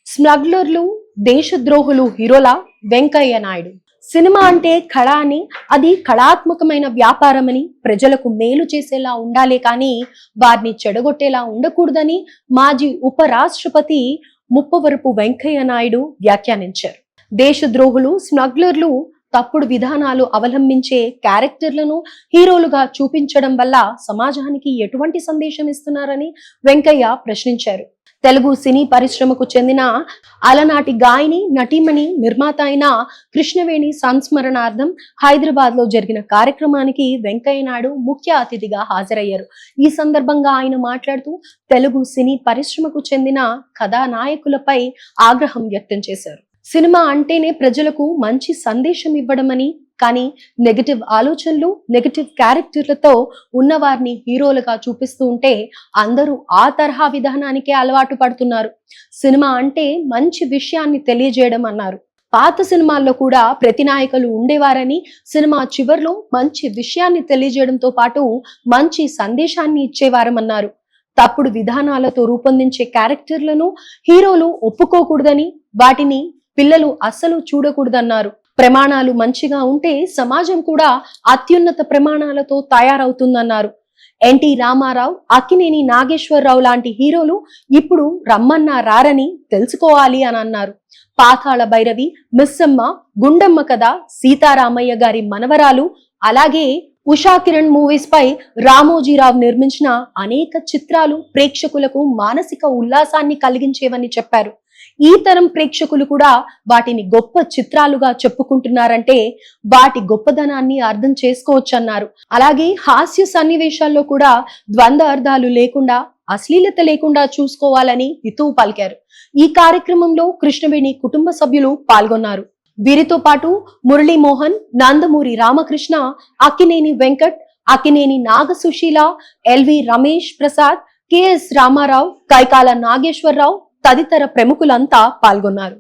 స్మగ్లర్లు, దేశద్రోహులు హీరోల వెంకయ్య నాయుడు. సినిమా అంటే కళ అని, అది కళాత్మకమైన వ్యాపారమని, ప్రజలకు మేలు చేసేలా ఉండాలే కానీ వారిని చెడగొట్టేలా ఉండకూడదని మాజీ ఉపరాష్ట్రపతి ముప్పవరపు వెంకయ్య నాయుడు వ్యాఖ్యానించారు. దేశద్రోహులు, స్మగ్లర్లు తప్పుడు విధానాలు అవలంబించే క్యారెక్టర్లను హీరోలుగా చూపించడం వల్ల సమాజానికి ఎటువంటి సందేశం ఇస్తున్నారని వెంకయ్య ప్రశ్నించారు. తెలుగు సినీ పరిశ్రమకు చెందిన అలనాటి గాయని, నటీమణి, నిర్మాత అయిన కృష్ణవేణి సంస్మరణార్థం హైదరాబాద్ లో జరిగిన కార్యక్రమానికి వెంకయ్య నాయుడు ముఖ్య అతిథిగా హాజరయ్యారు. ఈ సందర్భంగా ఆయన మాట్లాడుతూ తెలుగు సినీ పరిశ్రమకు చెందిన కథానాయకులపై ఆగ్రహం వ్యక్తం చేశారు. సినిమా అంటేనే ప్రజలకు మంచి సందేశం ఇవ్వడమని, కానీ నెగటివ్ ఆలోచనలు, నెగటివ్ క్యారెక్టర్లతో ఉన్నవారిని హీరోలుగా చూపిస్తూ ఉంటే అందరూ ఆ తరహా విధానానికే అలవాటు పడుతున్నారు. సినిమా అంటే మంచి విషయాన్ని తెలియజేయడం అన్నారు. పాత సినిమాల్లో కూడా ప్రతినాయకులు ఉండేవారని, సినిమా చివర్లో మంచి విషయాన్ని తెలియజేయడంతో పాటు మంచి సందేశాన్ని ఇచ్చేవారమన్నారు. తప్పుడు విధానాలతో రూపొందించే క్యారెక్టర్లను హీరోలు ఒప్పుకోకూడదని, వాటిని పిల్లలు అస్సలు చూడకూడదన్నారు. ప్రమాణాలు మంచిగా ఉంటే సమాజం కూడా అత్యున్నత ప్రమాణాలతో తయారవుతుందన్నారు. ఎన్టీ రామారావు, అక్కినేని నాగేశ్వరరావు లాంటి హీరోలు ఇప్పుడు రమ్మన్నా రారని తెలుసుకోవాలి అని అన్నారు. పాతాళ భైరవి, మిస్సమ్మ, గుండమ్మ కథ, సీతారామయ్య గారి మనవరాలు, అలాగే ఉషా కిరణ్ మూవీస్ పై రామోజీరావు నిర్మించిన అనేక చిత్రాలు ప్రేక్షకులకు మానసిక ఉల్లాసాన్ని కలిగించేవని చెప్పారు. ఈ తరం ప్రేక్షకులు కూడా వాటిని గొప్ప చిత్రాలుగా చెప్పుకుంటున్నారంటే వాటి గొప్పదనాన్ని అర్థం చేసుకోవచ్చన్నారు. అలాగే హాస్య సన్నివేశాల్లో కూడా ద్వంద్వ అర్థాలు లేకుండా, అశ్లీలత లేకుండా చూసుకోవాలని హితవు పలికారు. ఈ కార్యక్రమంలో కృష్ణవేణి కుటుంబ సభ్యులు పాల్గొన్నారు. వీరితో పాటు మురళీమోహన్, నందమూరి రామకృష్ణ, అక్కినేని వెంకట్, అక్కినేని నాగసుశీల, ఎల్వి రమేష్ ప్రసాద్, కెఎస్ రామారావు, కైకాల నాగేశ్వరరావు తదితర ప్రముఖులంతా పాల్గొన్నారు.